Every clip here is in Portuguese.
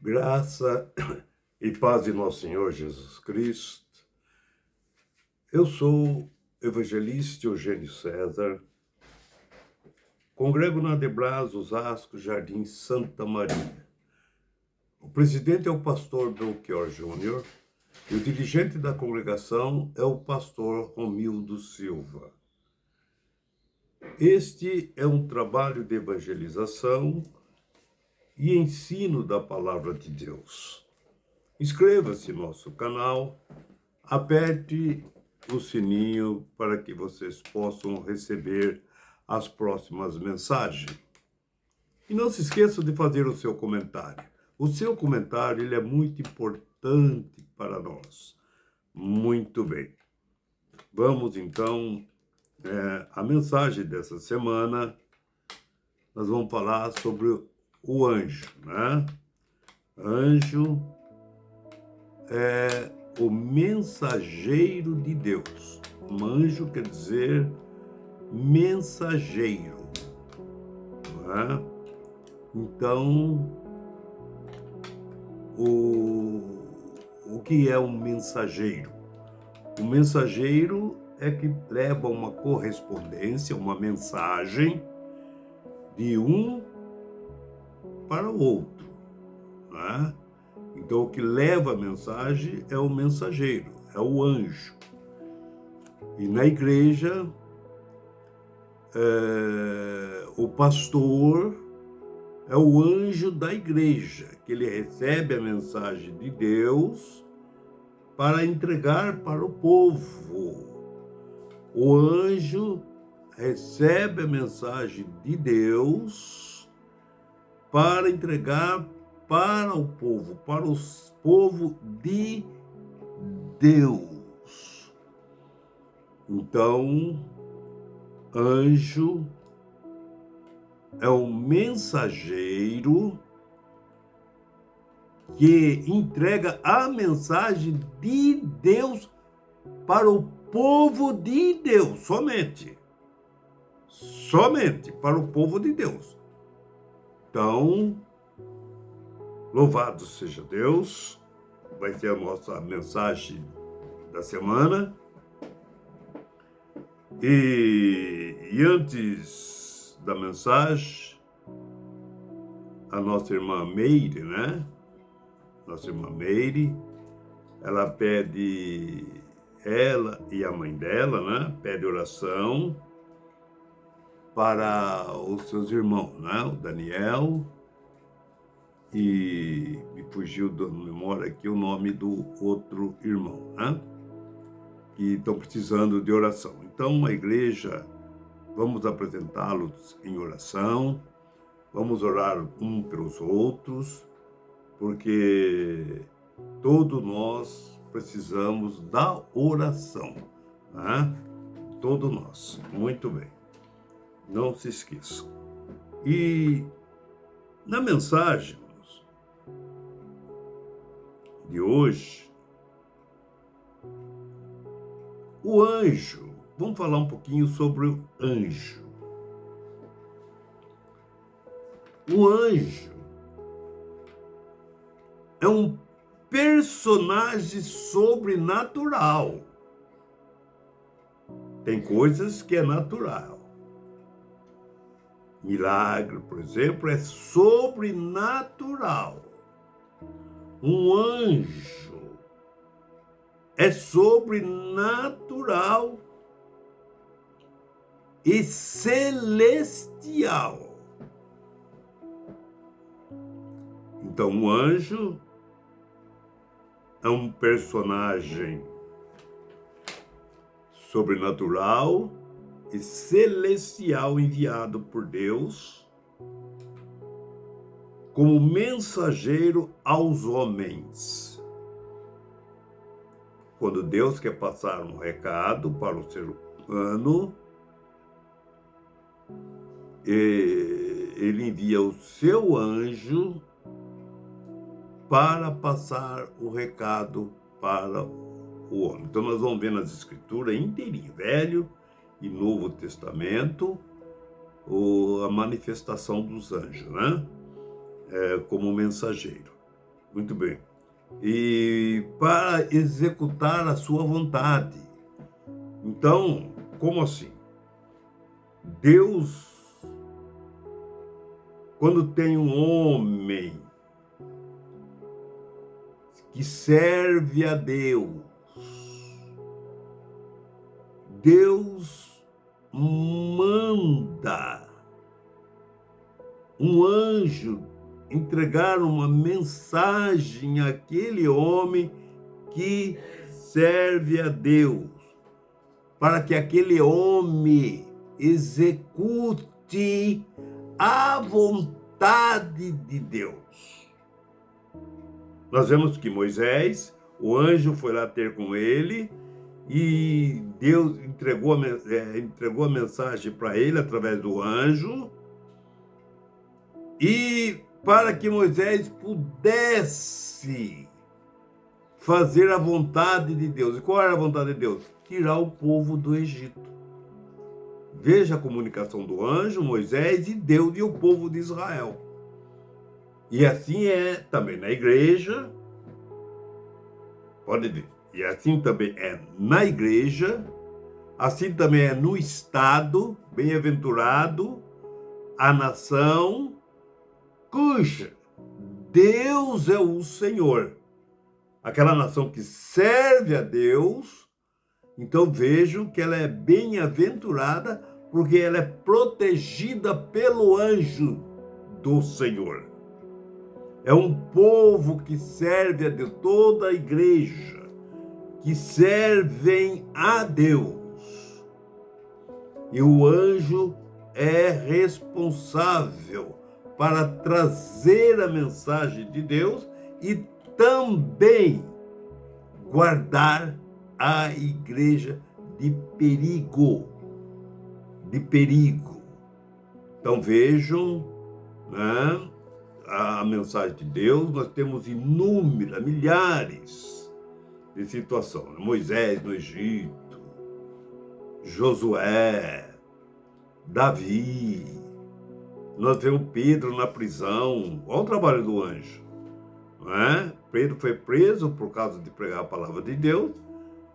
Graça e paz de nosso Senhor Jesus Cristo. Eu sou evangelista Eugênio César, congrego na Debras, Osasco, Jardim Santa Maria. O presidente é o pastor Belchior Júnior e o dirigente da congregação é o pastor Romildo Silva. Este é um trabalho de evangelização e ensino da palavra de Deus. Inscreva-se no nosso canal, aperte o sininho para que vocês possam receber as próximas mensagens. E não se esqueça de fazer o seu comentário. O seu comentário ele é muito importante para nós. Muito bem. Vamos então, a mensagem dessa semana, nós vamos falar sobre o anjo, né? Anjo é o mensageiro de Deus. Um anjo quer dizer mensageiro, não é? Então, o que é um mensageiro? O mensageiro é que leva uma correspondência, uma mensagem de um para o outro, não é? Então, o que leva a mensagem é o mensageiro, é o anjo. E na igreja, o pastor é o anjo da igreja, que ele recebe a mensagem de Deus para entregar para o povo. O anjo recebe a mensagem de Deus para entregar para o povo, para o povo de Deus. Então, anjo é um mensageiro que entrega a mensagem de Deus para o povo de Deus, somente para o povo de Deus. Então, louvado seja Deus, vai ser a nossa mensagem da semana. E antes da mensagem, a nossa irmã Meire, né? Nossa irmã Meire, ela pede, ela e a mãe dela, né? Pede oração para os seus irmãos, né? O Daniel, e me fugiu da memória aqui o nome do outro irmão, né? Que estão precisando de oração. Então, a igreja, vamos apresentá-los em oração, vamos orar um pelos outros, porque todos nós precisamos da oração, né? Todos nós. Muito bem. Não se esqueçam. E na mensagem de hoje, o anjo, vamos falar um pouquinho sobre o anjo. O anjo é um personagem sobrenatural. Tem coisas que é natural. Milagre, por exemplo, é sobrenatural. Um anjo é sobrenatural e celestial. Então, um anjo é um personagem sobrenatural e celestial enviado por Deus como mensageiro aos homens. Quando Deus quer passar um recado para o ser humano, ele envia o seu anjo para passar o recado para o homem. Então nós vamos ver nas escrituras inteirinho, Velho e Novo Testamento, a manifestação dos anjos, né? Como mensageiro. Muito bem. E para executar a sua vontade. Então, como assim? Deus, quando tem um homem que serve a Deus, Deus manda um anjo entregar uma mensagem àquele homem que serve a Deus, para que aquele homem execute a vontade de Deus. Nós vemos que Moisés, o anjo foi lá ter com ele e Deus entregou a mensagem para ele através do anjo, e para que Moisés pudesse fazer a vontade de Deus. E qual era a vontade de Deus? Tirar o povo do Egito. Veja a comunicação do anjo, Moisés e Deus e o povo de Israel. E assim é também na igreja, pode ver, e assim também é na igreja, assim também é no Estado, bem-aventurado a nação cuja Deus é o Senhor. Aquela nação que serve a Deus, então vejam que ela é bem-aventurada porque ela é protegida pelo anjo do Senhor. É um povo que serve a Deus, toda a igreja que servem a Deus. E o anjo é responsável para trazer a mensagem de Deus e também guardar a igreja de perigo. De perigo. Então vejam, né, a mensagem de Deus. Nós temos inúmeras, milhares de situações. Moisés no Egito, Josué, Davi, nós vemos Pedro na prisão. Olha o trabalho do anjo, não é? Pedro foi preso por causa de pregar a palavra de Deus,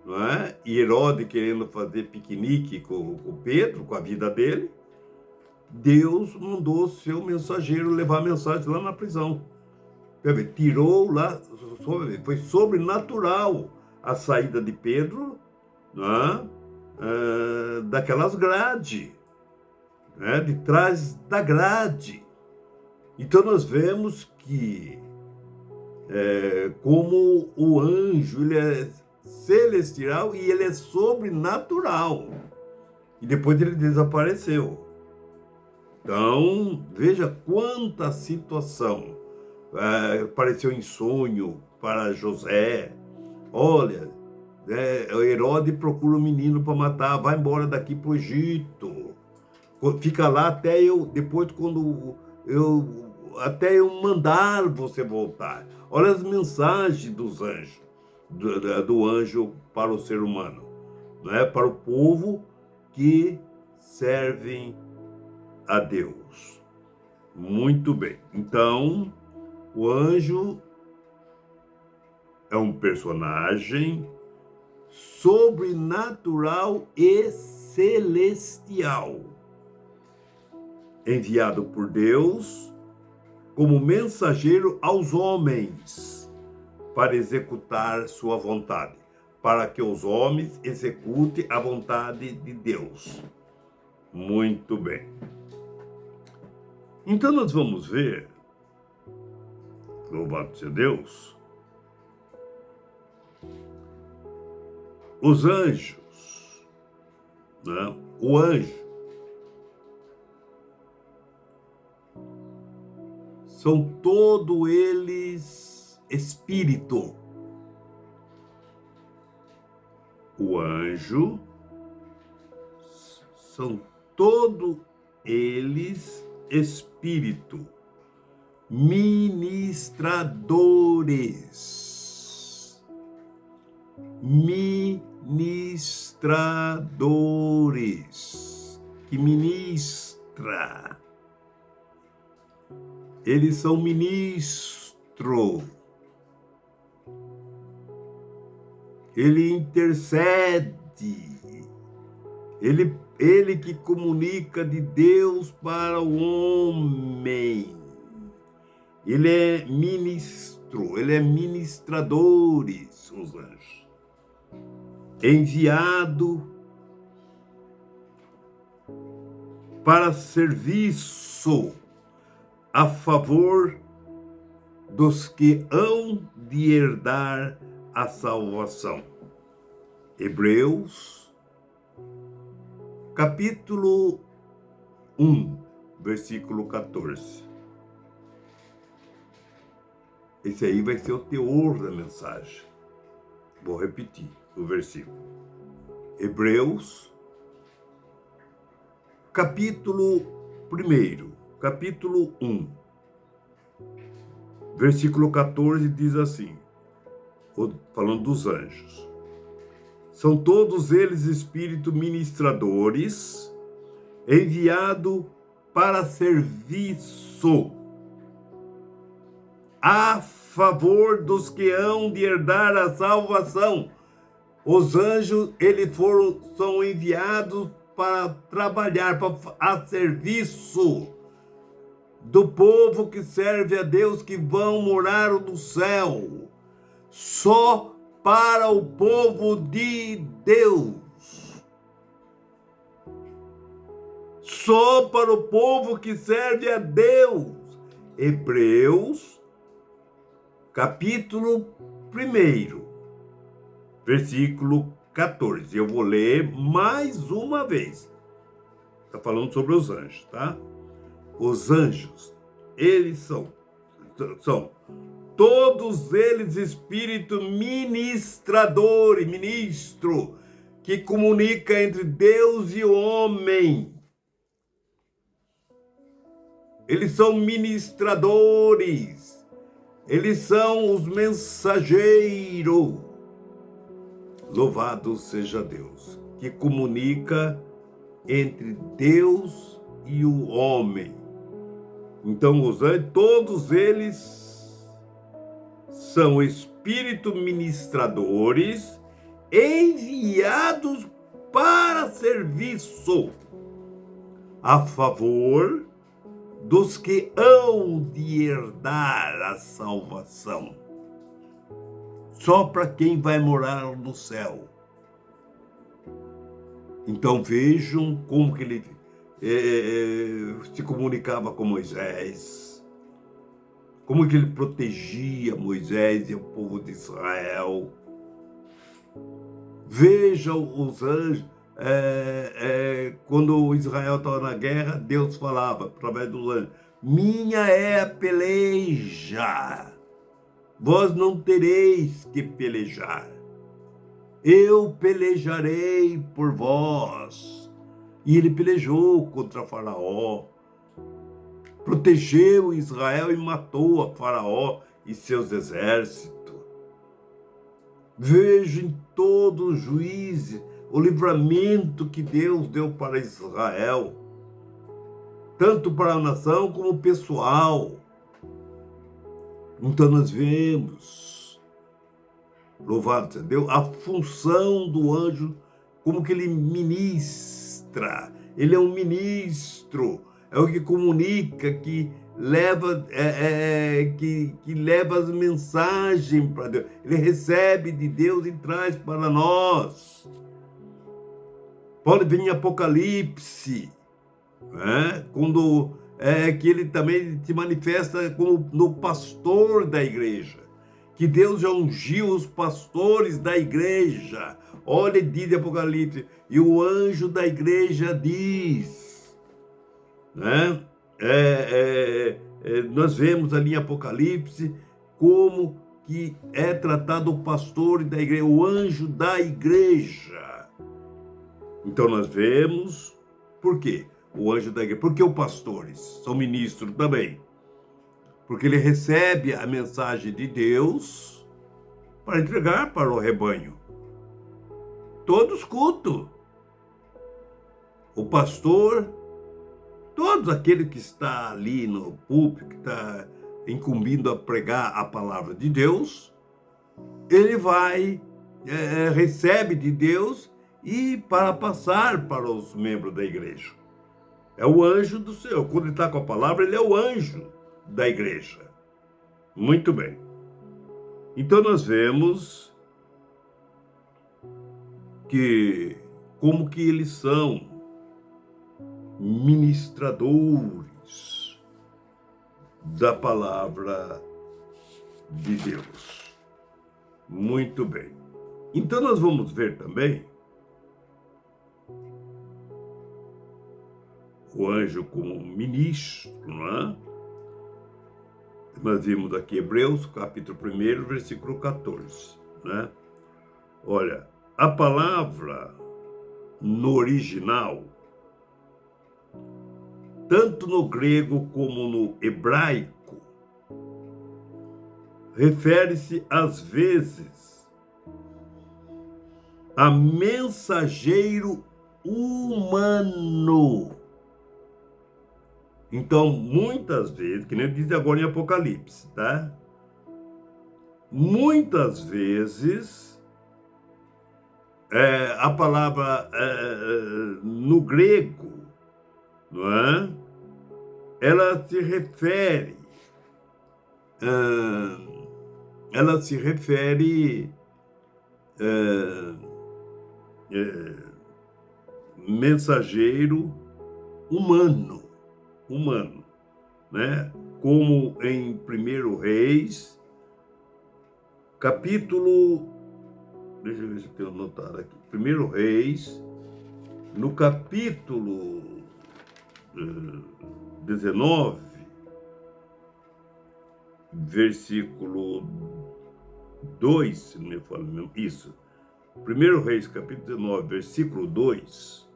não é? E Herodes querendo fazer piquenique com Pedro, com a vida dele. Deus mandou seu mensageiro levar a mensagem lá na prisão. Tirou lá, foi sobrenatural a saída de Pedro, né, daquelas grades, né, de trás da grade. Então nós vemos que como o anjo, ele é celestial e ele é sobrenatural. E depois ele desapareceu. Então, veja quanta situação. Apareceu em sonho para José. Olha, Herodes procura um menino para matar, vai embora daqui para o Egito. Fica lá até até eu mandar você voltar. Olha as mensagens dos anjos, do anjo para o ser humano, né? Para o povo que servem a Deus. Muito bem. Então, o anjo é um personagem sobrenatural e celestial, enviado por Deus como mensageiro aos homens para executar sua vontade, para que os homens executem a vontade de Deus. Muito bem. Então nós vamos ver, louvado seja Deus, os anjos, né? O anjo são todos eles espírito. O anjo são todos eles espírito, ministradores, que ministra. Eles são ministros ele intercede, ele que comunica de Deus para o homem. Ele é ministro, ele é ministradores, os anjos. Enviado para serviço a favor dos que hão de herdar a salvação. Hebreus, capítulo 1, versículo 14. Esse aí vai ser o teor da mensagem. Vou repetir o versículo. Hebreus, capítulo 1, capítulo 1, versículo 14, diz assim, falando dos anjos. São todos eles espíritos ministradores, enviado para serviço a favor dos que hão de herdar a salvação. Os anjos, são enviados para trabalhar, a serviço do povo que serve a Deus, que vão morar no céu. Só para o povo de Deus. Só para o povo que serve a Deus. Hebreus, capítulo 1, versículo 14. Eu vou ler mais uma vez. Está falando sobre os anjos, tá? Os anjos, eles são todos eles espírito ministrador, ministro, que comunica entre Deus e o homem. Eles são ministradores, eles são os mensageiros. Louvado seja Deus, que comunica entre Deus e o homem. Então, os anjos, todos eles são espíritos ministradores enviados para serviço a favor dos que hão de herdar a salvação. Só para quem vai morar no céu. Então vejam como que ele se comunicava com Moisés, como que ele protegia Moisés e o povo de Israel. Vejam os anjos, quando Israel estava na guerra, Deus falava através dos anjos: minha é a peleja, vós não tereis que pelejar, eu pelejarei por vós. E ele pelejou contra Faraó, protegeu Israel e matou a Faraó e seus exércitos. Veja em todos os juízes o livramento que Deus deu para Israel, tanto para a nação como pessoal. Então nós vemos, louvado seja Deus, a função do anjo, como que ele ministra. Ele é um ministro, é o que comunica, que leva, que leva as mensagens para Deus. Ele recebe de Deus e traz para nós. Pode vir em Apocalipse, quando que ele também se manifesta como no pastor da igreja, que Deus já ungiu os pastores da igreja. Olha, diz Apocalipse, e o anjo da igreja diz, né? Nós vemos ali em Apocalipse como que é tratado o pastor da igreja, o anjo da igreja. Então nós vemos, por quê? O anjo da igreja, porque os pastores são ministros também, porque ele recebe a mensagem de Deus para entregar para o rebanho. Todos culto. O pastor, todo aquele que está ali no púlpito, que está incumbindo a pregar a palavra de Deus, ele vai recebe de Deus e para passar para os membros da igreja. É o anjo do Senhor. Quando ele está com a palavra, ele é o anjo da igreja. Muito bem. Então nós vemos que como que eles são ministradores da palavra de Deus. Muito bem. Então nós vamos ver também o anjo como ministro, não é? Nós vimos aqui Hebreus, capítulo 1, versículo 14, né? Olha, a palavra no original, tanto no grego como no hebraico, refere-se às vezes a mensageiro humano. Então, muitas vezes, que nem diz agora em Apocalipse, tá? Muitas vezes, a palavra no grego, não é? Ela se refere mensageiro humano, né? Como em 1 Reis, capítulo, deixa eu ver se eu tenho anotado aqui, 1 Reis, no capítulo 19, versículo 2, se não me falo isso, 1 Reis, capítulo 19, versículo 2,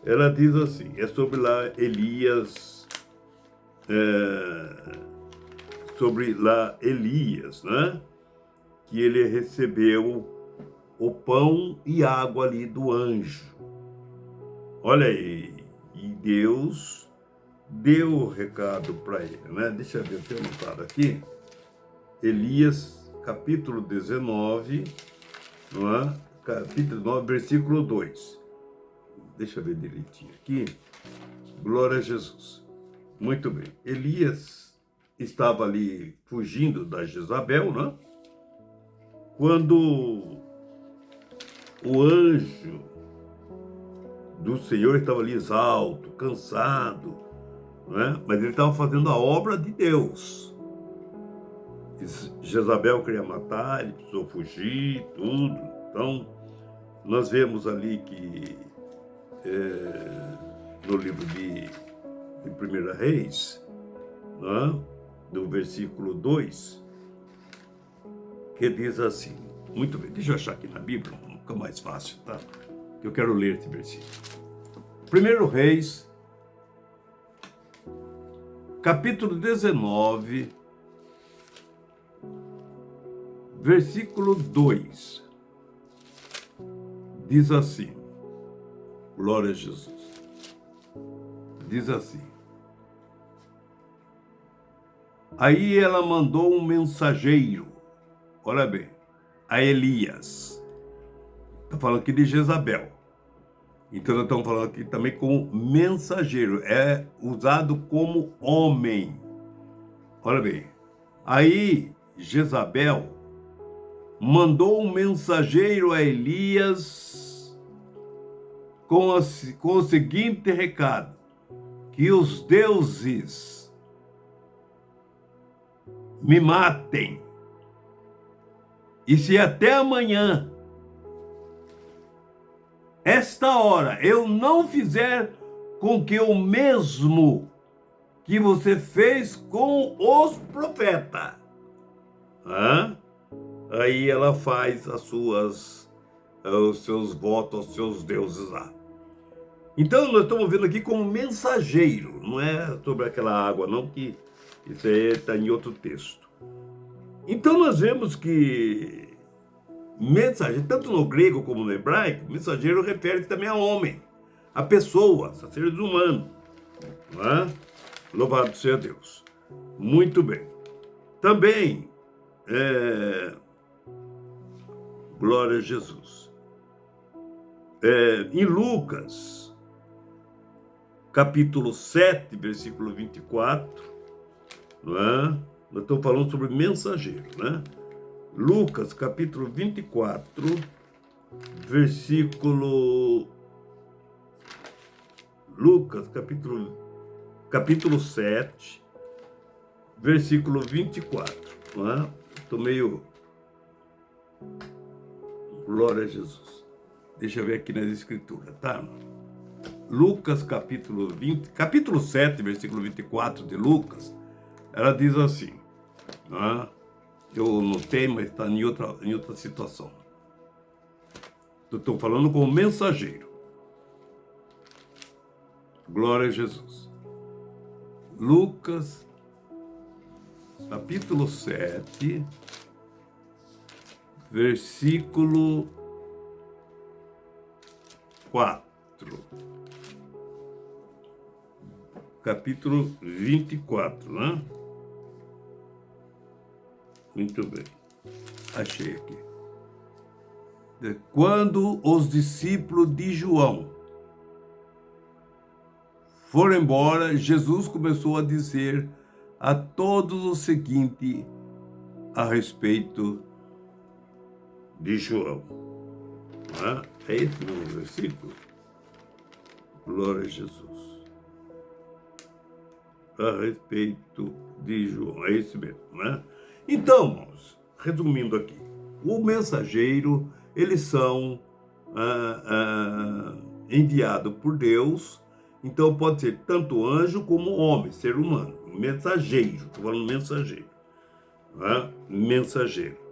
ela diz assim, é sobre lá Elias, né? Que ele recebeu o pão e água ali do anjo. Olha aí, e Deus deu o recado para ele, né? Deixa eu ver, eu tenho anotado aqui. Elias, capítulo 19, não é? Capítulo 9, versículo 2. Deixa eu ver direitinho aqui. Glória a Jesus. Muito bem. Elias estava ali fugindo da Jezabel, né? Quando o anjo do Senhor estava ali exausto, cansado, né? Mas ele estava fazendo a obra de Deus. Jezabel queria matar, ele precisou fugir, tudo. Então, nós vemos ali que no livro de 1 Reis, né? Do versículo 2, que diz assim, muito bem, deixa eu achar aqui na Bíblia, fica mais fácil, tá? Que eu quero ler esse versículo. 1 Reis, capítulo 19, versículo 2, diz assim, glória a Jesus, diz assim, aí ela mandou um mensageiro, olha bem, a Elias, está falando aqui de Jezabel, então nós estamos falando aqui também como mensageiro, é usado como homem, olha bem, aí Jezabel mandou um mensageiro a Elias com o seguinte recado, que os deuses me matem, e se até amanhã, esta hora, eu não fizer com que o mesmo que você fez com os profetas, aí ela faz os seus votos aos seus deuses lá. Então, nós estamos vendo aqui como mensageiro, não é sobre aquela água, não, que isso aí está em outro texto. Então, nós vemos que mensageiro, tanto no grego como no hebraico, mensageiro refere-se também a homem, a pessoa, a seres humanos. Não é? Louvado seja Deus. Muito bem. Também, Glória a Jesus. Em Lucas, capítulo 7, versículo 24, não é? Nós estamos falando sobre mensageiro, né? Lucas, capítulo 24, versículo... Lucas, capítulo 7, versículo 24, não é? Estou meio... Glória a Jesus. Deixa eu ver aqui nas escrituras, tá? Lucas, capítulo 7, versículo 24 de Lucas, ela diz assim, né? Eu notei, mas está em outra situação. Eu estou falando com o mensageiro. Glória a Jesus. Lucas, capítulo 7, versículo 4. Capítulo 24, né? Muito bem. Achei aqui. Quando os discípulos de João foram embora, Jesus começou a dizer a todos o seguinte a respeito de João. É esse mesmo versículo? Glória a Jesus. A respeito de João, é esse mesmo, né? Então, irmãos, resumindo aqui, o mensageiro, eles são enviados por Deus, então pode ser tanto anjo como homem, ser humano, mensageiro, estou falando mensageiro, né? Mensageiro.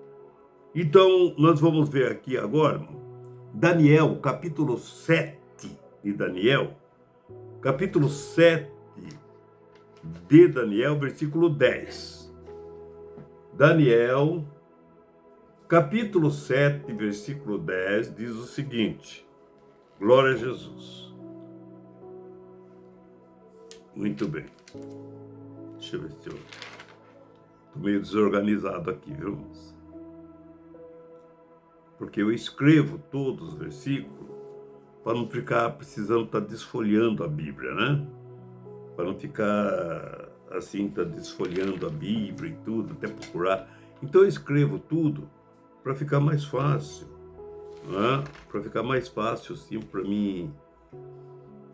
Então, nós vamos ver aqui agora, Daniel, capítulo 7 de Daniel, capítulo 7 de Daniel, versículo 10. Daniel, capítulo 7, versículo 10, diz o seguinte, glória a Jesus. Muito bem. Deixa eu ver se eu... Estou meio desorganizado aqui, viu, irmãos? Porque eu escrevo todos os versículos para não ficar precisando estar desfolhando a Bíblia, né? Para não ficar assim, estar desfolhando a Bíblia e tudo, até procurar. Então eu escrevo tudo para ficar mais fácil, né? Para ficar mais fácil, assim, para mim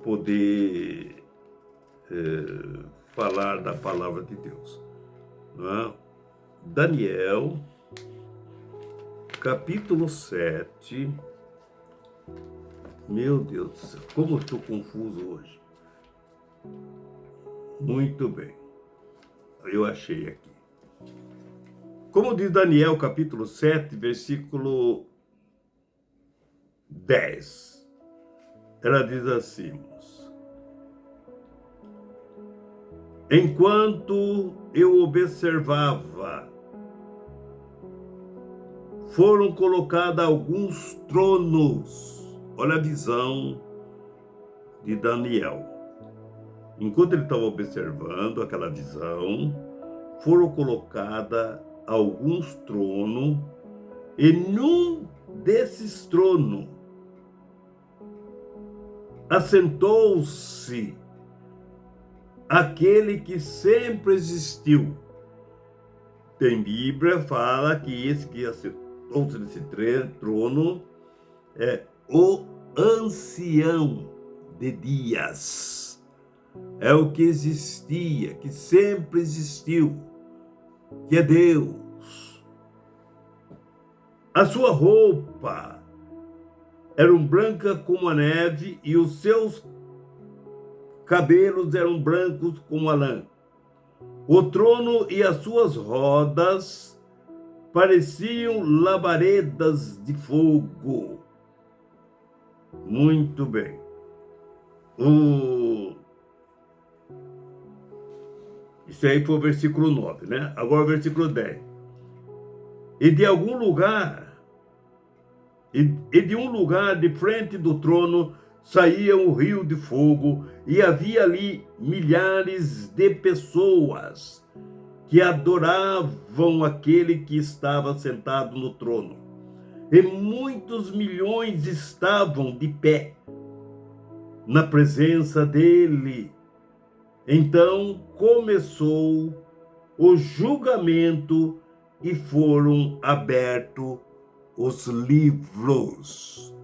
poder falar da palavra de Deus, né? Daniel, capítulo 7. Meu Deus do céu, como eu estou confuso hoje. Muito bem, eu achei aqui. Como diz Daniel, capítulo 7, versículo 10. Ela diz assim, moço. Enquanto eu observava, foram colocados alguns tronos. Olha a visão de Daniel. Enquanto ele estava observando aquela visão, foram colocados alguns tronos, e num desses tronos assentou-se aquele que sempre existiu. Tem Bíblia, fala que esse que assentou-se nesse trono é o ancião de dias. É o que existia, que sempre existiu, que é Deus. A sua roupa era branca como a neve e os seus cabelos eram brancos como a lã. O trono e as suas rodas pareciam labaredas de fogo. Muito bem. Isso aí foi o versículo 9, né? Agora o versículo 10. E de algum lugar, e de um lugar de frente do trono, saía um rio de fogo, e havia ali milhares de pessoas que adoravam aquele que estava sentado no trono, e muitos milhões estavam de pé na presença dele. Então começou o julgamento e foram abertos os livros.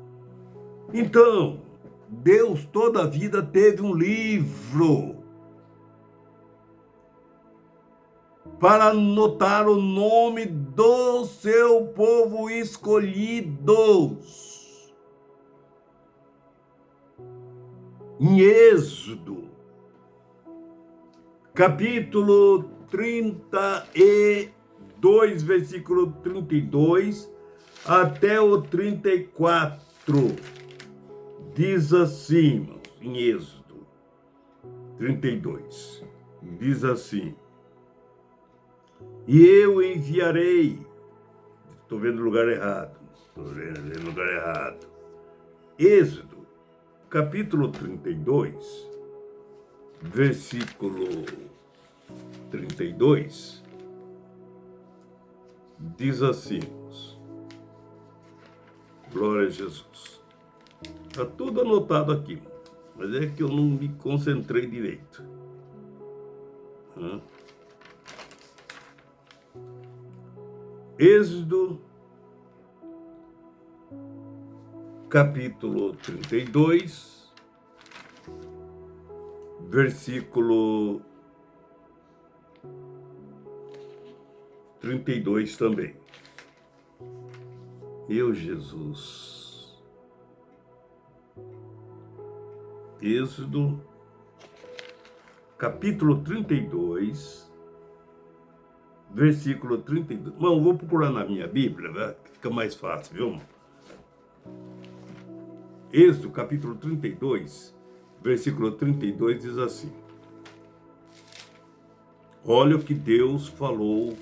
Então, Deus toda a vida teve um livro para anotar o nome do seu povo escolhidos. Em Êxodo, capítulo 32, versículo 32 até o 34, diz assim, em Êxodo 32, diz assim: e eu enviarei, estou vendo o lugar errado, Êxodo, capítulo 32, versículo 32, diz assim, glória a Jesus. Está tudo anotado aqui, mas é que eu não me concentrei direito. Êxodo, capítulo 32, versículo 32 também. Meu Jesus. Êxodo, capítulo 32, versículo 32. Bom, vou procurar na minha Bíblia, né? Fica mais fácil, viu? Êxodo, capítulo 32, versículo 32 diz assim: olha o que Deus falou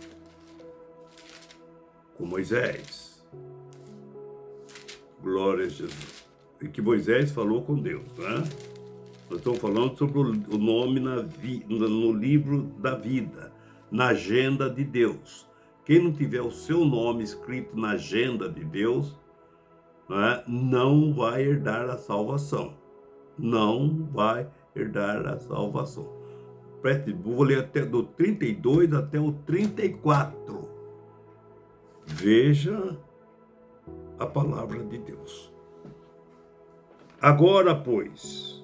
com Moisés. Glória a Jesus. E que Moisés falou com Deus, né? Nós estamos falando sobre o nome no livro da vida, na agenda de Deus. Quem não tiver o seu nome escrito na agenda de Deus, né, não vai herdar a salvação. Não vai herdar a salvação. Vou ler até do 32 até o 34. Veja a palavra de Deus. Agora, pois,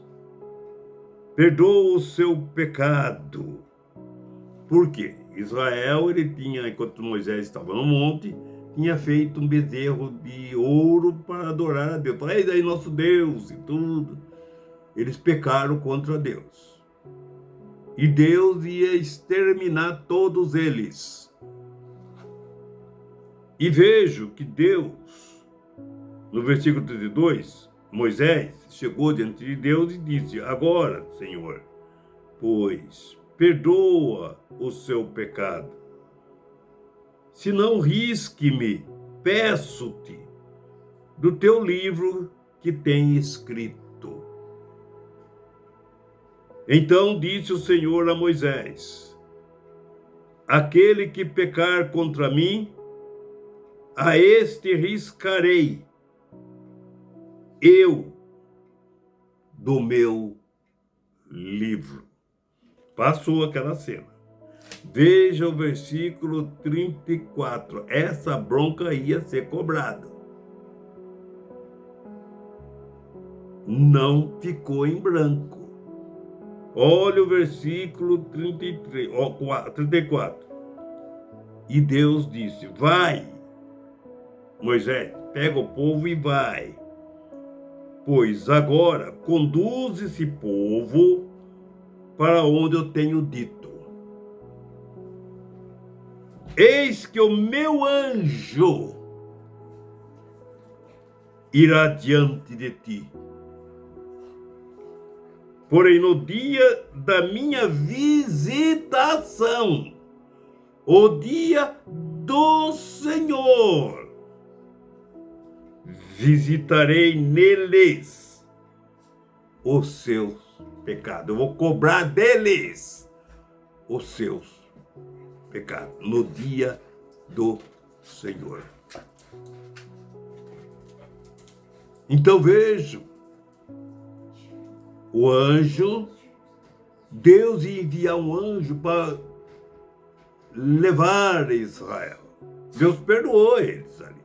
perdoa o seu pecado. Por quê? Israel, ele tinha, enquanto Moisés estava no monte, tinha feito um bezerro de ouro para adorar a Deus. Falei, eis aí nosso Deus e tudo. Eles pecaram contra Deus. E Deus ia exterminar todos eles. E vejo que Deus, no versículo 32, Moisés chegou diante de Deus e disse: agora, Senhor, pois perdoa o seu pecado. Se não, risque-me, peço-te, do teu livro que tem escrito. Então disse o Senhor a Moisés: aquele que pecar contra mim, a este riscarei eu do meu livro. Passou aquela cena. Veja o versículo 34. Essa bronca ia ser cobrada. Não ficou em branco. Olha o versículo 34. E Deus disse: vai, Moisés, pega o povo e vai. Pois agora conduz esse povo para onde eu tenho dito. Eis que o meu anjo irá diante de ti. Porém, no dia da minha visitação, o dia do Senhor, visitarei neles os seus pecados. Eu vou cobrar deles os seus pecados no dia do Senhor. Então vejam, o anjo, Deus ia enviar um anjo para levar Israel. Deus perdoou eles ali.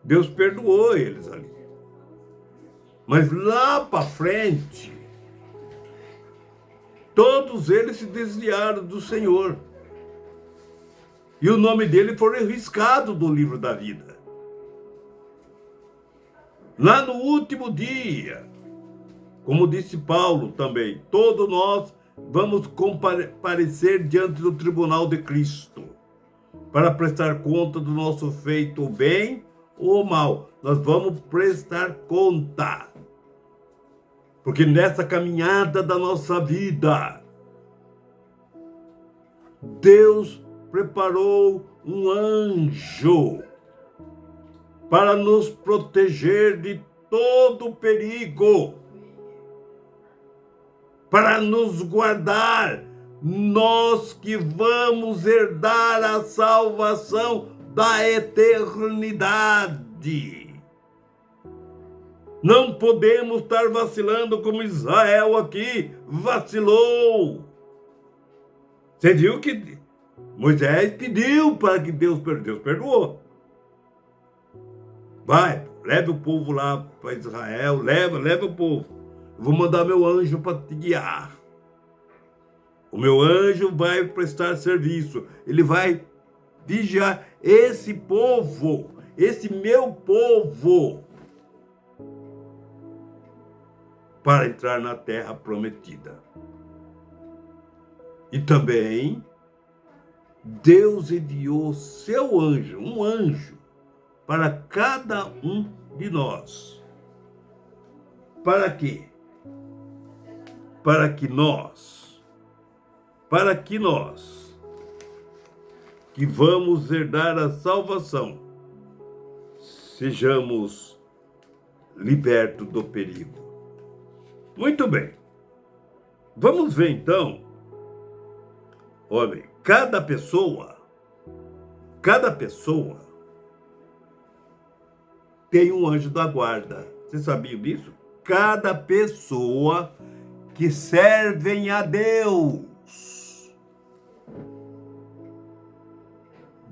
Deus perdoou eles ali. Mas lá para frente, todos eles se desviaram do Senhor. E o nome dele foi riscado do livro da vida. Lá no último dia, como disse Paulo também, todos nós vamos comparecer diante do tribunal de Cristo para prestar conta do nosso feito, o bem ou o mal. Nós vamos prestar conta. Porque nessa caminhada da nossa vida, Deus preparou um anjo para nos proteger de todo perigo, para nos guardar, nós que vamos herdar a salvação da eternidade. Não podemos estar vacilando como Israel aqui vacilou. Você viu que Moisés pediu para que Deus perdoou. Vai, leve o povo lá para Israel, leva o povo. Eu vou mandar meu anjo para te guiar. O meu anjo vai prestar serviço. Ele vai vigiar esse povo, esse meu povo, para entrar na terra prometida. E também Deus enviou seu anjo, um anjo, para cada um de nós. Para quê? Para que nós, que vamos herdar a salvação, sejamos libertos do perigo. Muito bem. Vamos ver então. Olha, cada pessoa tem um anjo da guarda. Você sabia disso? Cada pessoa que servem a Deus,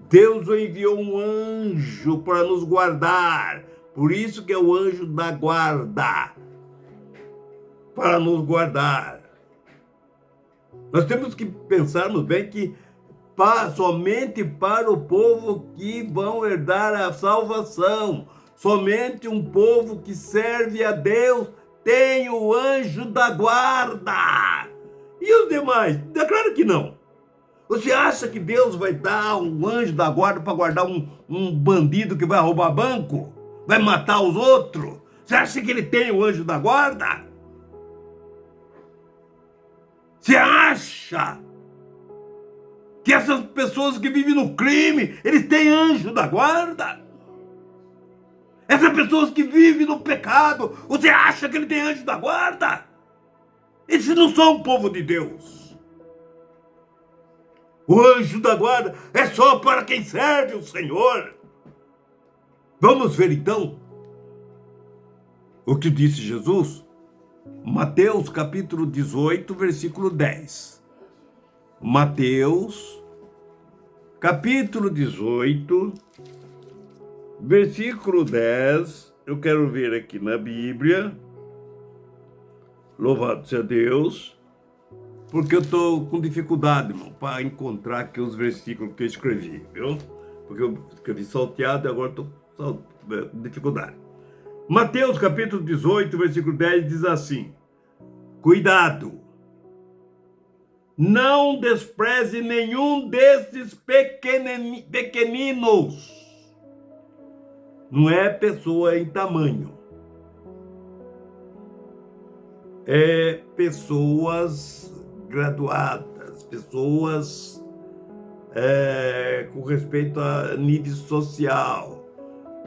Deus enviou um anjo para nos guardar. Por isso que é o anjo da guarda, para nos guardar. Nós temos que pensarmos bem que somente para o povo que vão herdar a salvação, somente um povo que serve a Deus tem o anjo da guarda. E os demais? É claro que não. Você acha que Deus vai dar um anjo da guarda para guardar um bandido que vai roubar banco? Vai matar os outros? Você acha que ele tem o anjo da guarda? Você acha que essas pessoas que vivem no crime, eles têm anjo da guarda? Essas pessoas que vivem no pecado, você acha que ele tem anjo da guarda? Eles não são o povo de Deus. O anjo da guarda é só para quem serve o Senhor. Vamos ver então o que disse Jesus? Mateus capítulo 18, versículo 10. Mateus capítulo 18, versículo 10. Eu quero ver aqui na Bíblia. Louvado seja Deus. Porque eu estou com dificuldade, irmão, para encontrar aqui os versículos que eu escrevi, viu? Porque eu escrevi salteado e agora estou com dificuldade. Mateus capítulo 18, versículo 10 diz assim: cuidado, não despreze nenhum desses pequeninos. Não é pessoa em tamanho. É pessoas graduadas, pessoas com respeito a nível social.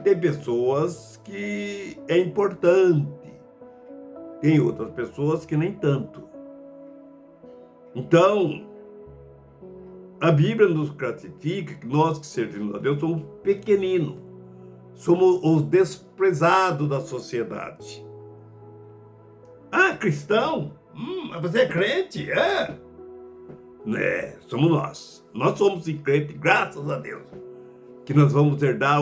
Tem pessoas que é importante, tem outras pessoas que nem tanto. Então, a Bíblia nos classifica que nós que servimos a Deus somos pequeninos. somos os desprezados da sociedade. Ah, cristão? Você é crente? É, somos nós. Nós somos crentes, graças a Deus, que nós vamos herdar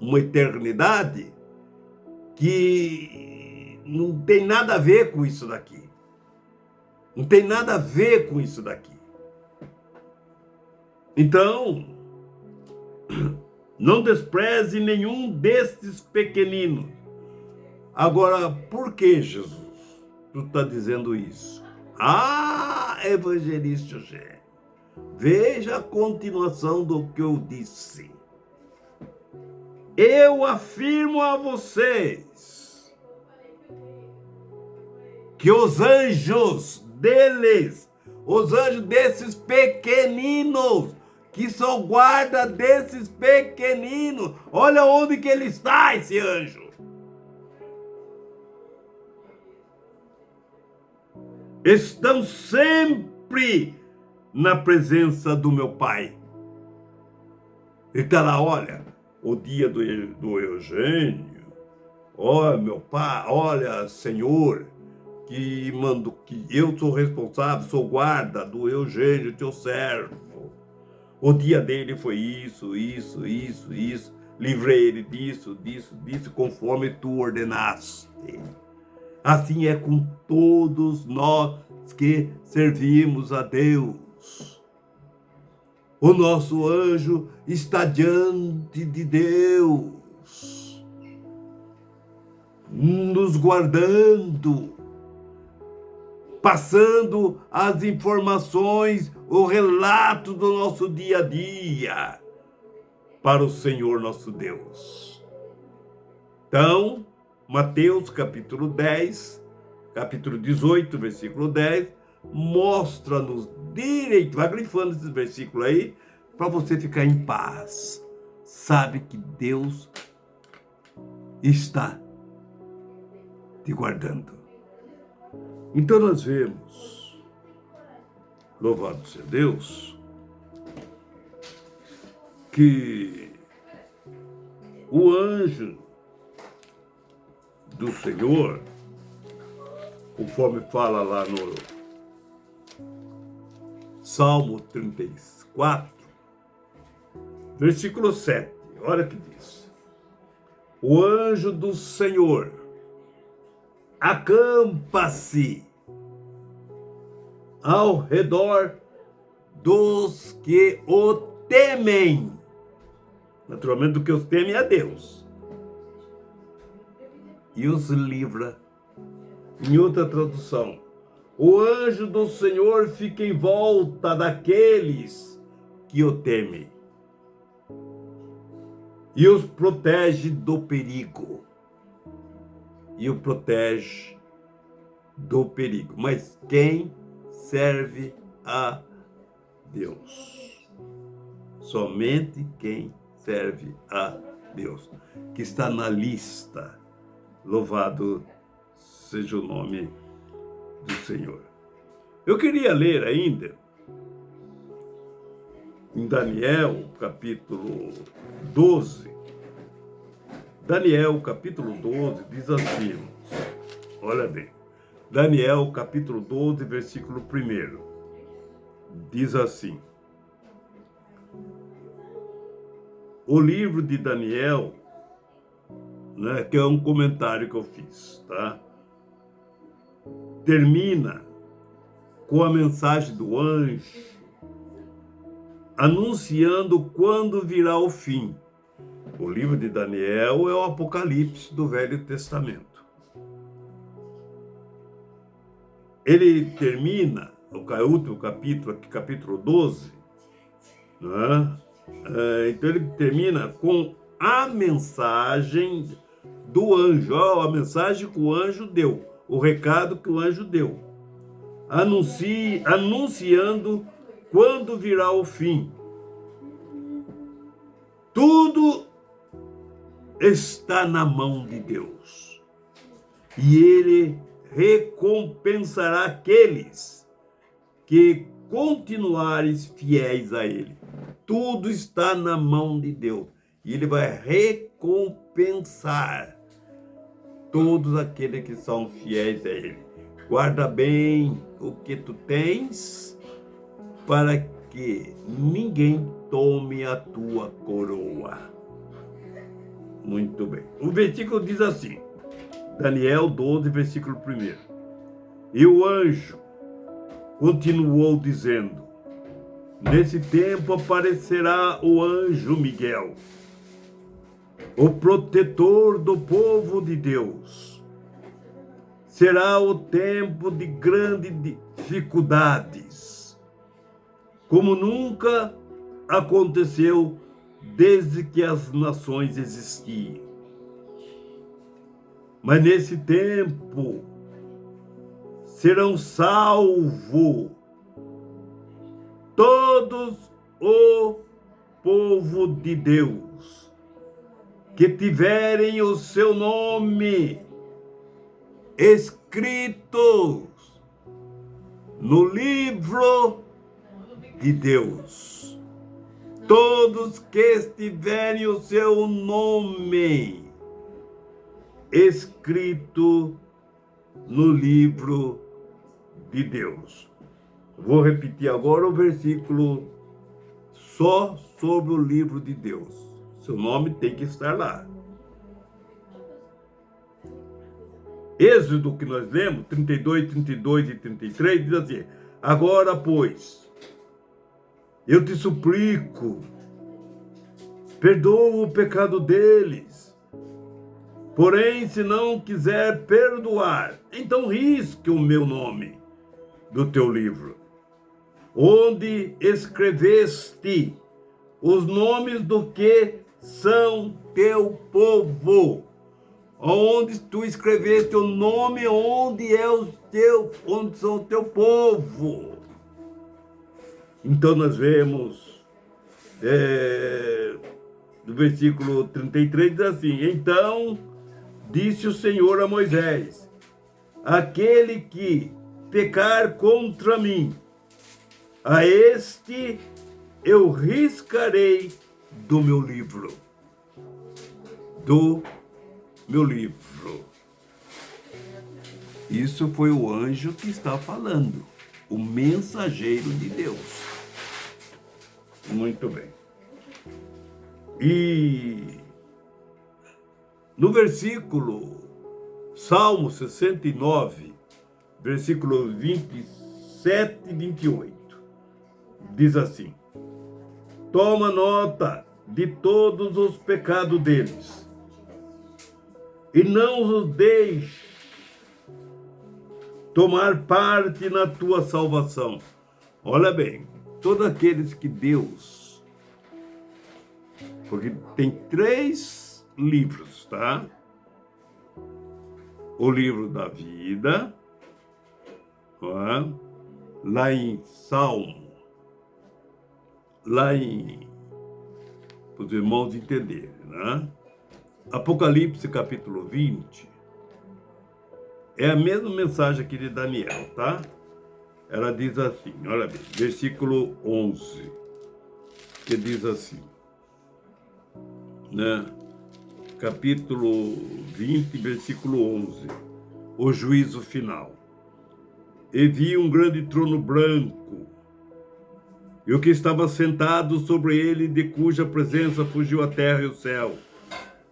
uma eternidade que não tem nada a ver com isso daqui. Não tem nada a ver com isso daqui. Então, não despreze nenhum destes pequeninos. Agora, por que, Jesus, tu está dizendo isso? Ah, evangelista Eugênio, veja a continuação do que eu disse. Eu afirmo a vocês que os anjos deles, os anjos desses pequeninos, que são guarda desses pequeninos, olha onde que ele está, esse anjo. Estão sempre na presença do meu Pai. Ele está lá, olha, o dia do Eugênio, olha, meu Pai, olha, Senhor, que eu sou responsável, sou guarda do Eugênio, teu servo. O dia dele foi isso, livrei ele disso, conforme tu ordenaste. Assim é com todos nós que servimos a Deus. O nosso anjo está diante de Deus, nos guardando, passando as informações, o relato do nosso dia a dia para o Senhor nosso Deus. Então, Mateus capítulo 10, capítulo 18, versículo 10, mostra-nos direito, vai grifando esses versículos aí, para você ficar em paz. Sabe que Deus está te guardando. Então nós vemos, louvado seja Deus, que o anjo do Senhor, conforme fala lá no Salmo 34, versículo 7, olha que diz: o anjo do Senhor acampa-se ao redor dos que o temem. Naturalmente, do que os temem a Deus. E os livra. Em outra tradução, o anjo do Senhor fica em volta daqueles que o temem e os protege do perigo. E o protege do perigo. Mas quem serve a Deus? Somente quem serve a Deus, que está na lista. Louvado seja o nome do Senhor. Eu queria ler ainda em Daniel, capítulo 12. Daniel, capítulo 12, diz assim, olha bem. Daniel, capítulo 12, versículo 1. Diz assim: o livro de Daniel, né, que é um comentário que eu fiz, tá? Termina com a mensagem do anjo anunciando quando virá o fim. O livro de Daniel é o Apocalipse do Velho Testamento. Ele termina, o último capítulo, aqui, capítulo 12, né? Então ele termina com a mensagem do anjo, a mensagem que o anjo deu, o recado que o anjo deu, anunciando quando virá o fim. Tudo está na mão de Deus, e Ele recompensará aqueles que continuarem fiéis a Ele. tudo está na mão de Deus. E Ele vai recompensar todos aqueles que são fiéis a Ele. Guarda bem o que tu tens, para que ninguém tome a tua coroa. Muito bem. O versículo diz assim, Daniel 12, versículo 1. E o anjo continuou dizendo, nesse tempo aparecerá o anjo Miguel, o protetor do povo de Deus. Será o tempo de grandes dificuldades, como nunca aconteceu desde que as nações existiam. Mas nesse tempo serão salvos todos o povo de Deus que tiverem o seu nome escritos no livro de Deus. Todos que tiverem o seu nome escrito no livro de Deus. Vou repetir agora o versículo só sobre o livro de Deus. Seu nome tem que estar lá. Êxodo, que nós lemos, 32, 32 e 33, diz assim, agora, pois, eu te suplico, perdoa o pecado deles. Porém, se não quiser perdoar, então risque o meu nome do teu livro, onde escreveste os nomes do que são teu povo. Onde tu escreveste o nome, onde são o teu povo. Então nós vemos no versículo 33 diz assim, então disse o Senhor a Moisés, aquele que pecar contra mim, a este eu riscarei do meu livro. Do meu livro. Isso foi o anjo que está falando, o mensageiro de Deus. Muito bem. E no versículo Salmo 69, versículo 27 e 28, diz assim, toma nota de todos os pecados deles, e não os deixe tomar parte na tua salvação. Olha bem, todos aqueles que Deus, porque tem 3 livros, tá? O livro da vida, ó, lá em Salmo, lá em, para os irmãos entenderem, né? Apocalipse capítulo 20, é a mesma mensagem aqui de Daniel, tá? Ela diz assim, olha bem, versículo 11, que diz assim, né? Capítulo 20, versículo 11, o juízo final. E vi um grande trono branco, e o que estava sentado sobre ele, de cuja presença fugiu a terra e o céu,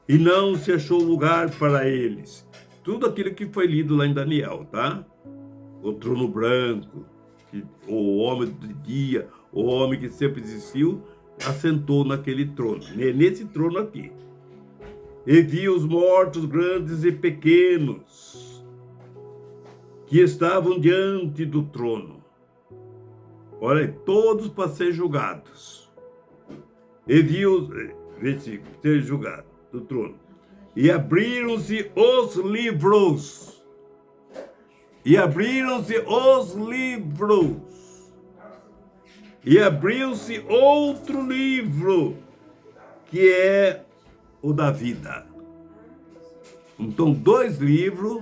e não se achou lugar para eles. Tudo aquilo que foi lido lá em Daniel, tá? O trono branco, o homem do dia, o homem que sempre existiu, assentou naquele trono, nesse trono aqui. E vi os mortos grandes e pequenos, que estavam diante do trono. Olha, todos para ser julgados. E vi os, versículo, ser julgados do trono. E abriram-se os livros. E abriram-se os livros. E abriu-se outro livro, que é o da vida. Então, 2 livros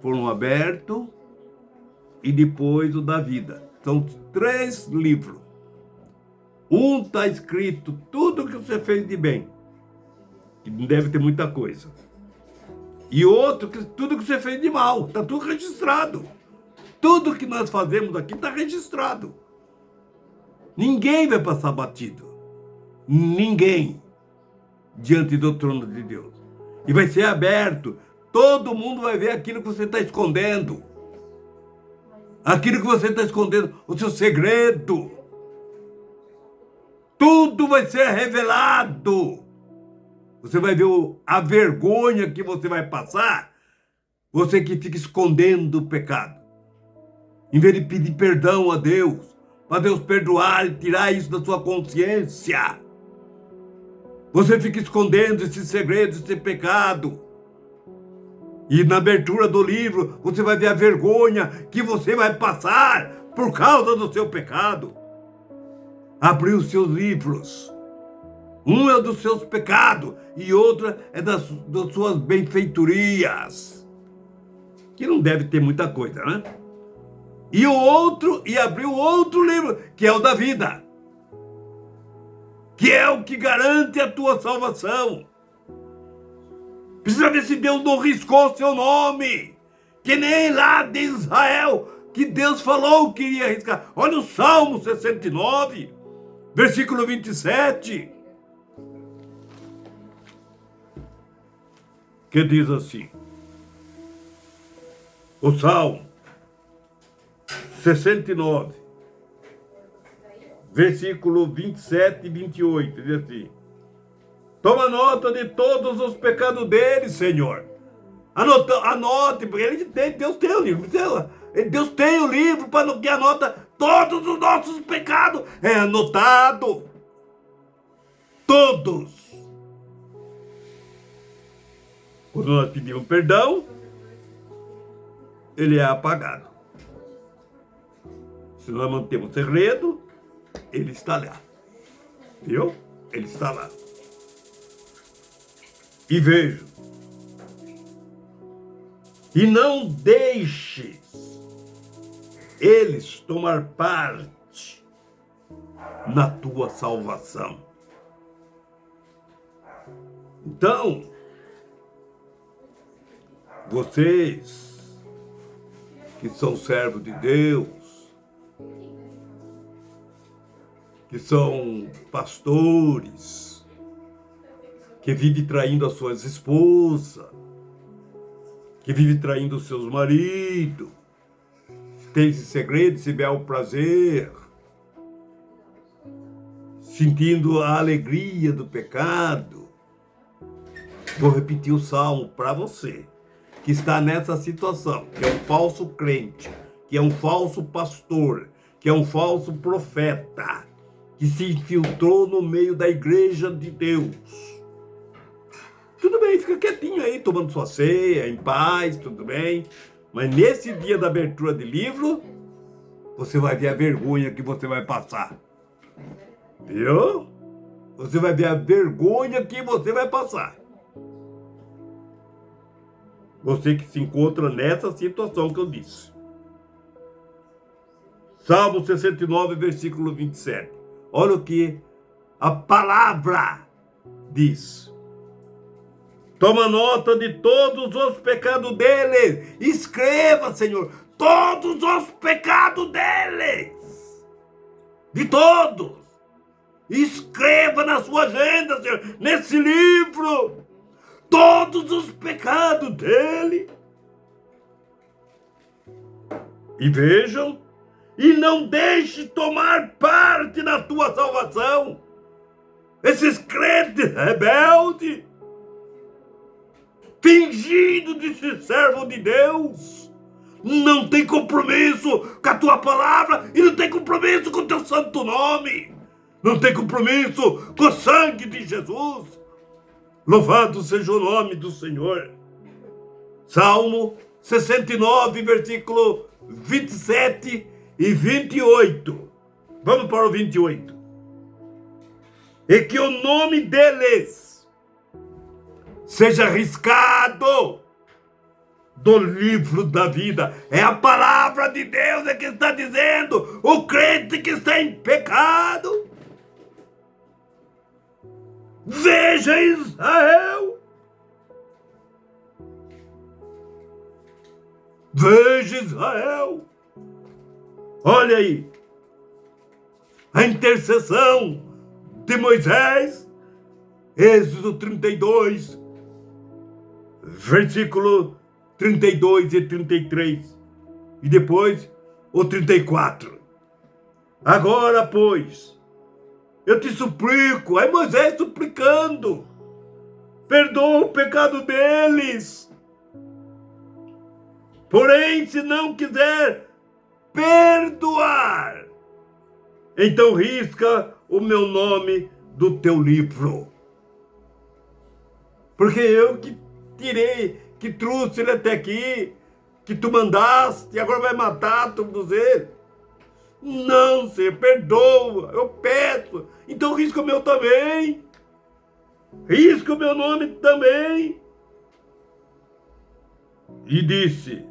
foram abertos e depois o da vida. São 3 livros. Um está escrito tudo que você fez de bem, que não deve ter muita coisa. E outro, tudo que você fez de mal, está tudo registrado. Tudo que nós fazemos aqui está registrado. Ninguém vai passar batido. Ninguém. Diante do trono de Deus. E vai ser aberto. Todo mundo vai ver aquilo que você está escondendo. Aquilo que você está escondendo, o seu segredo. Tudo vai ser revelado. Você vai ver a vergonha que você vai passar. Você que fica escondendo o pecado. Em vez de pedir perdão a Deus, para Deus perdoar e tirar isso da sua consciência. Você fica escondendo esse segredo, esse pecado. E na abertura do livro, você vai ver a vergonha que você vai passar por causa do seu pecado. Abrir os seus livros. Um é dos seus pecados e outro é das suas benfeitorias. Que não deve ter muita coisa, né? E abrir o outro livro, que é o da vida. Que é o que garante a tua salvação. Precisa ver se Deus não riscou seu nome. Que nem lá de Israel, que Deus falou que iria riscar. Olha o Salmo 69, versículo 27. Que diz assim. O Salmo 69, versículo 27 e 28, diz assim. Toma nota de todos os pecados dele, Senhor. Anote, porque Deus tem o livro. Deus tem o livro para que anota todos os nossos pecados. É anotado. Todos. Quando nós pedimos perdão, ele é apagado. Se nós mantemos segredo, ele está lá. Viu? Ele está lá. E vejo. E não deixes eles tomar parte na tua salvação. Então, vocês que são servos de Deus, que são pastores, que vivem traindo as suas esposas, que vivem traindo os seus maridos, tem esse segredo, esse bel prazer, sentindo a alegria do pecado. Vou repetir o salmo para você, que está nessa situação, que é um falso crente, que é um falso pastor, que é um falso profeta, que se infiltrou no meio da igreja de Deus. Tudo bem, fica quietinho aí, tomando sua ceia, em paz, tudo bem. Mas nesse dia da abertura de livro, você vai ver a vergonha que você vai passar. Viu? Você vai ver a vergonha que você vai passar. Você que se encontra nessa situação que eu disse. Salmo 69, versículo 27. Olha o que a palavra diz. Toma nota de todos os pecados deles. Escreva, Senhor, todos os pecados deles. De todos. Escreva na sua agenda, Senhor, nesse livro, todos os pecados dele. E vejam, e não deixe tomar parte na tua salvação esses crentes rebeldes, fingindo de ser servo de Deus, não tem compromisso com a tua palavra e não tem compromisso com o teu santo nome, não tem compromisso com o sangue de Jesus. Louvado seja o nome do Senhor. Salmo 69, versículo 27 e 28. Vamos para o 28. E que o nome deles seja riscado do livro da vida. É a palavra de Deus que está dizendo. O crente que está em pecado, Veja, Israel! Veja, Israel! Olha aí! A intercessão de Moisés, Êxodo 32, versículo 32 e 33. E depois o 34. Agora, pois, eu te suplico, aí Moisés suplicando, perdoa o pecado deles. Porém, se não quiser perdoar, então risca o meu nome do teu livro. Porque eu que tirei, que trouxe ele até aqui, que tu mandaste, e agora vai matar todos eles. Não, Senhor, perdoa, eu peço. Então risca o meu também. Risca o meu nome também. E disse,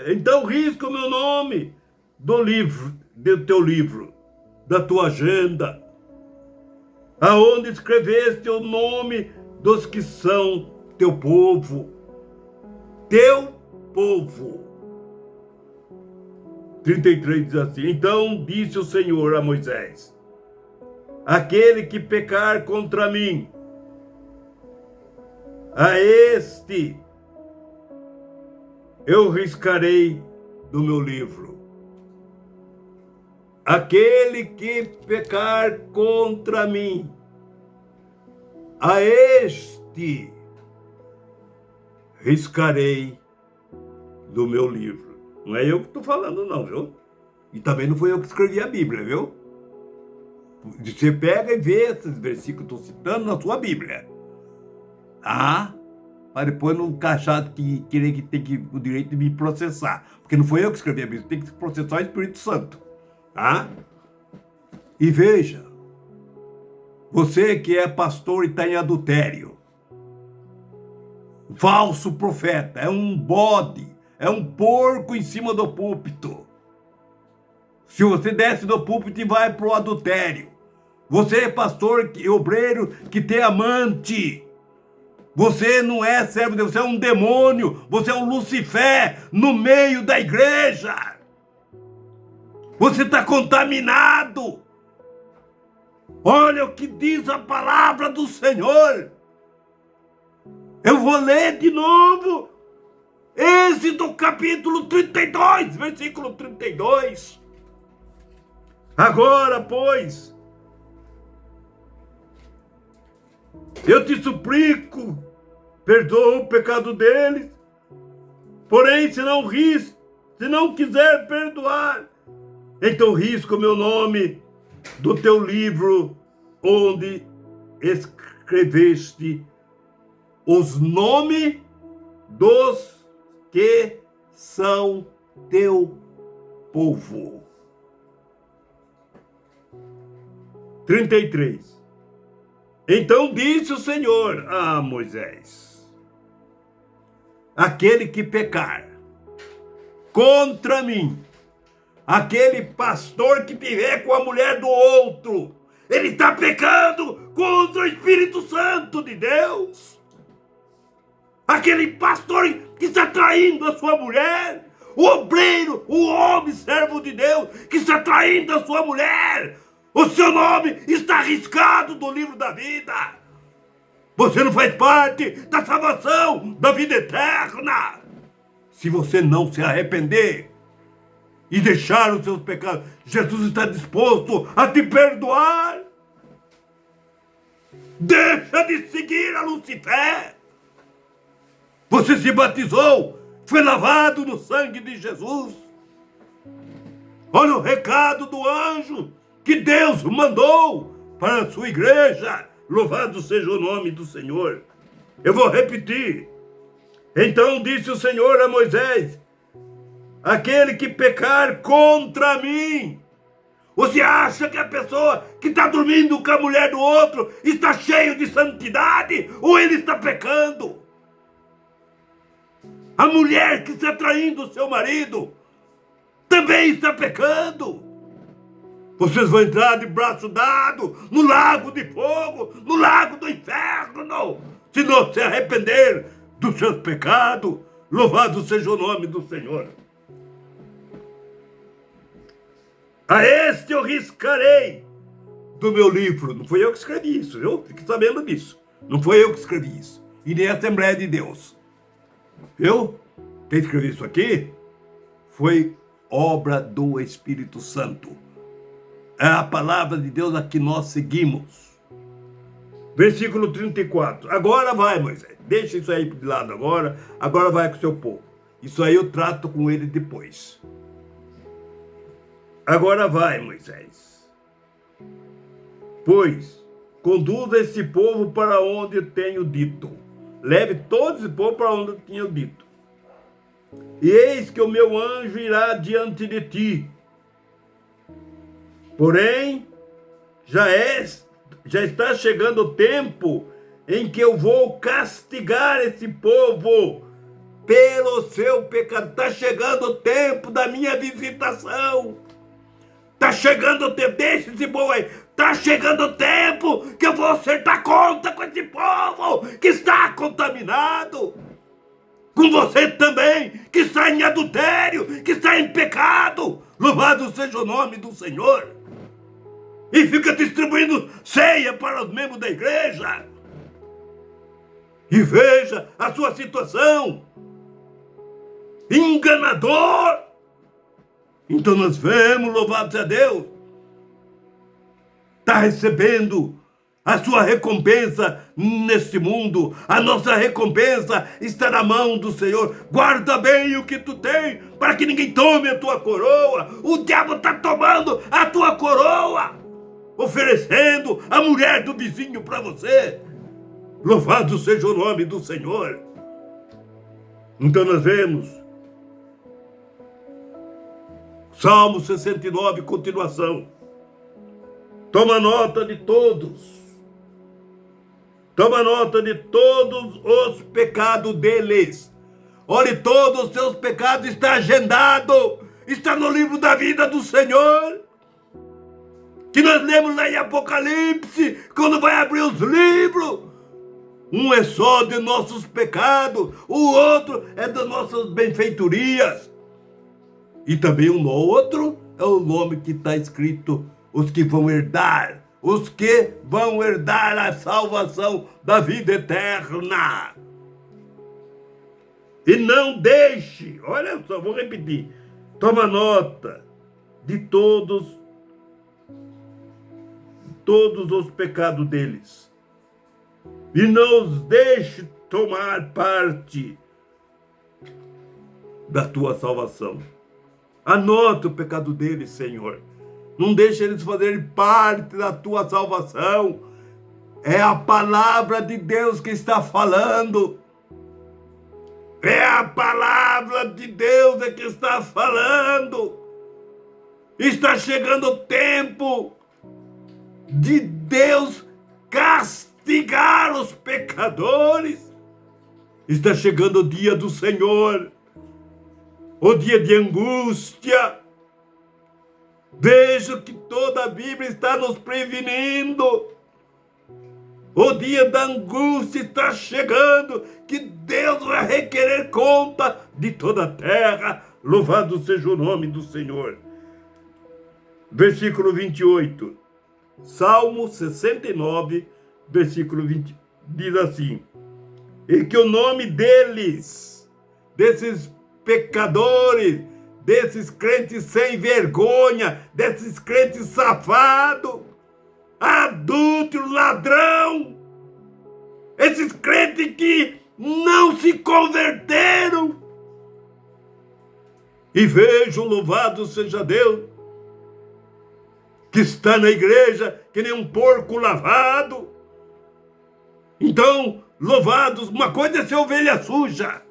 então risca o meu nome do livro, do teu livro, da tua agenda, aonde escreveste o nome dos que são teu povo. Teu povo. 33 diz assim, então disse o Senhor a Moisés, aquele que pecar contra mim, a este eu riscarei do meu livro. Aquele que pecar contra mim, a este riscarei do meu livro. Não é eu que estou falando não, viu? E também não foi eu que escrevi a Bíblia, viu? Você pega e vê esses versículos que eu estou citando na sua Bíblia. Ah, para depois não achar que querer que tem o direito de me processar. Porque não foi eu que escrevi a Bíblia, tem que processar o Espírito Santo. Tá? E veja, você que é pastor e está em adultério, falso profeta, é um bode, é um porco em cima do púlpito. Se você desce do púlpito e vai para o adultério, você é pastor e obreiro que tem amante, você não é servo de Deus, você é um demônio, você é um Lucifer no meio da igreja. Você está contaminado. Olha o que diz a palavra do Senhor. Eu vou ler de novo. Êxodo capítulo 32, versículo 32. Agora, pois, eu te suplico, perdoa o pecado deles. Porém, se não quiser perdoar, então risca o meu nome do teu livro, onde escreveste os nomes dos que são teu povo. 33. Então disse o Senhor a Moisés, aquele que pecar contra mim, aquele pastor que viver com a mulher do outro, ele está pecando contra o Espírito Santo de Deus. Aquele pastor que está traindo a sua mulher, o obreiro, o homem, servo de Deus, que está traindo a sua mulher, o seu nome está arriscado do livro da vida. Você não faz parte da salvação, da vida eterna. Se você não se arrepender e deixar os seus pecados, Jesus está disposto a te perdoar. Deixa de seguir a Lucifer. Você se batizou, foi lavado no sangue de Jesus. Olha o recado do anjo que Deus mandou para a sua igreja. Louvado seja o nome do Senhor. Eu vou repetir. Então disse o Senhor a Moisés, aquele que pecar contra mim. Você acha que a pessoa que está dormindo com a mulher do outro está cheio de santidade ou ele está pecando? A mulher que está traindo o seu marido também está pecando. Vocês vão entrar de braço dado no lago de fogo, no lago do inferno, se não se arrepender dos seus pecados. Louvado seja o nome do Senhor. A este eu riscarei do meu livro. Não foi eu que escrevi isso, viu? Fique sabendo disso. Não foi eu que escrevi isso. E nem a Assembleia de Deus. Viu? Quem escreveu isso aqui foi obra do Espírito Santo. É a palavra de Deus a que nós seguimos. Versículo 34. Agora vai, Moisés. Deixa isso aí de lado agora. Agora vai com o seu povo. Isso aí eu trato com ele depois. Agora vai, Moisés. Pois, conduza esse povo para onde eu tenho dito. Leve todo esse povo para onde eu tenho dito. E eis que o meu anjo irá diante de ti. Porém, já está chegando o tempo em que eu vou castigar esse povo pelo seu pecado. Está chegando o tempo da minha visitação. Está chegando o tempo, deixa esse povo aí. Está chegando o tempo que eu vou acertar conta com esse povo que está contaminado. Com você também, que está em adultério, que está em pecado. Louvado seja o nome do Senhor. E fica distribuindo ceia para os membros da igreja. E veja a sua situação. Enganador. Então nós vemos, louvado seja Deus, está recebendo a sua recompensa neste mundo. A nossa recompensa está na mão do Senhor. Guarda bem o que tu tem, para que ninguém tome a tua coroa. O diabo está tomando a tua coroa, oferecendo a mulher do vizinho para você. Louvado seja o nome do Senhor. Então nós vemos Salmo 69, continuação. Toma nota de todos. Toma nota de todos os pecados deles. Olhe, todos os seus pecados está agendado. Está no livro da vida do Senhor. Que nós lemos lá em Apocalipse, quando vai abrir os livros. Um é só de nossos pecados, o outro é das nossas benfeitorias. E também um outro é o nome que está escrito, os que vão herdar a salvação da vida eterna. E não deixe, olha só, vou repetir, toma nota de todos os pecados deles. E não os deixe tomar parte da tua salvação. Anota o pecado deles, Senhor. Não deixe eles fazerem parte da tua salvação. É a palavra de Deus que está falando. É a palavra de Deus que está falando. Está chegando o tempo de Deus castigar os pecadores. Está chegando o dia do Senhor. O dia de angústia. Veja que toda a Bíblia está nos prevenindo. O dia da angústia está chegando, que Deus vai requerer conta de toda a terra. Louvado seja o nome do Senhor. Versículo 28. Salmo 69, versículo 20, diz assim: e que o nome deles, desses pecadores, desses crentes sem vergonha, desses crentes safados, adúltero, ladrão, esses crentes que não se converteram. E vejo, louvado seja Deus, que está na igreja que nem um porco lavado. Então, louvados, uma coisa é ser ovelha suja.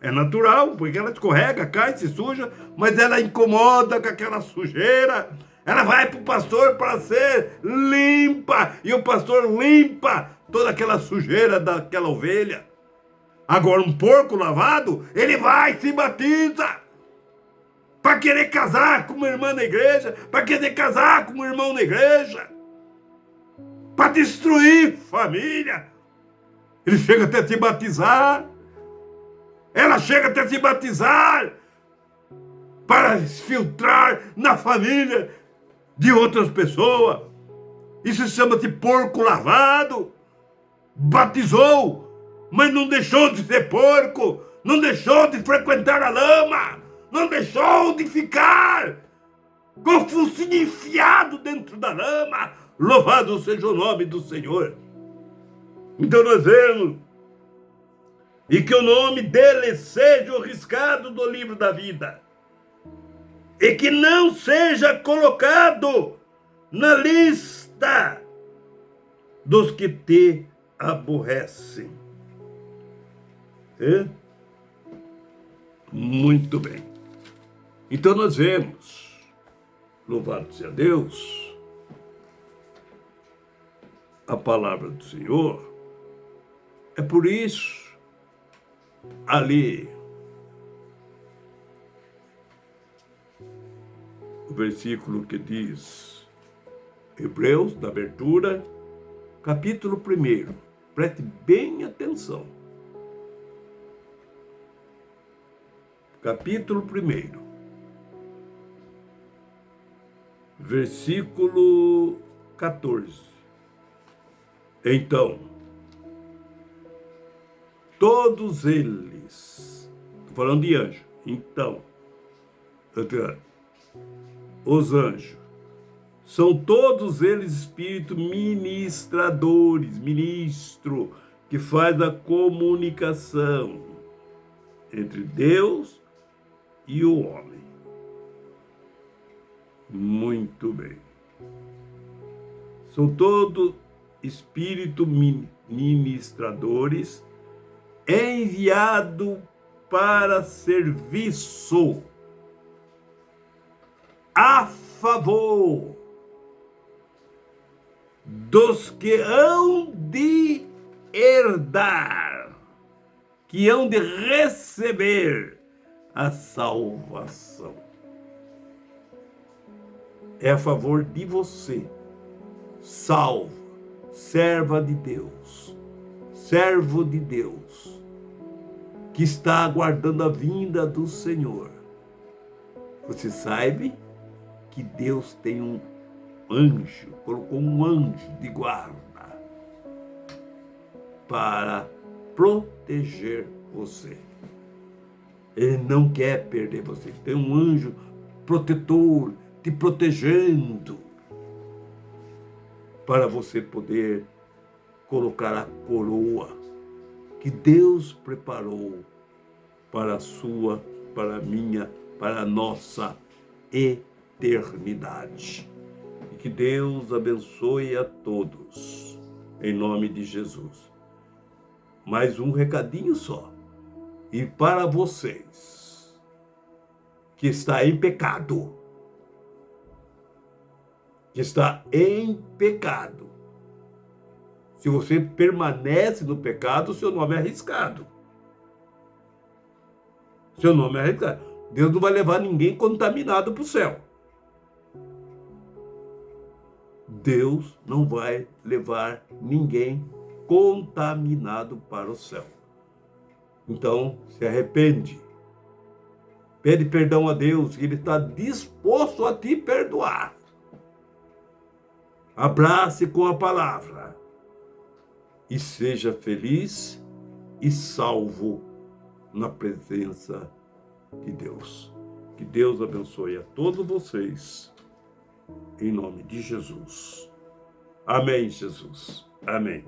É natural, porque ela escorrega, cai, se suja, mas ela incomoda com aquela sujeira. Ela vai para o pastor para ser limpa, e o pastor limpa toda aquela sujeira daquela ovelha. Agora, um porco lavado, ele vai e se batiza. para querer casar com uma irmã na igreja, para querer casar com um irmão na igreja, para destruir família. Ele chega até se batizar, ela chega até se batizar para se filtrar na família de outras pessoas. Isso chama-se porco lavado. Batizou, mas não deixou de ser porco, não deixou de frequentar a lama, não deixou de ficar com o focinho enfiado dentro da lama. Louvado seja o nome do Senhor. Então nós vemos, e que o nome dele seja o riscado do livro da vida, e que não seja colocado na lista dos que te aborrecem. É? Muito bem. Então nós vemos, louvado seja Deus, a palavra do Senhor. É por isso, ali, o versículo que diz, Hebreus, da abertura, capítulo 1, preste bem atenção. Capítulo 1, versículo 14. Então, todos eles, estou falando de anjo, então, os anjos, são todos eles espíritos ministradores, ministro, que faz a comunicação entre Deus e o homem. Muito bem. São todos espíritos ministradores enviados para serviço a favor dos que hão de herdar, que hão de receber a salvação. É a favor de você, salvo, serva de Deus, servo de Deus, que está aguardando a vinda do Senhor. Você sabe que Deus tem um anjo, colocou um anjo de guarda para proteger você. Ele não quer perder você. Tem um anjo protetor te protegendo para você poder colocar a coroa que Deus preparou para a sua, para a minha, para a nossa eternidade. E que Deus abençoe a todos, em nome de Jesus. Mais um recadinho só. E para vocês que está em pecado, que está em pecado, se você permanece no pecado, seu nome é arriscado. Seu nome é arriscado. Deus não vai levar ninguém contaminado para o céu. Deus não vai levar ninguém contaminado para o céu. Então, se arrepende. Pede perdão a Deus, que Ele está disposto a te perdoar. Abrace com a palavra. E seja feliz e salvo na presença de Deus. Que Deus abençoe a todos vocês, em nome de Jesus. Amém, Jesus. Amém.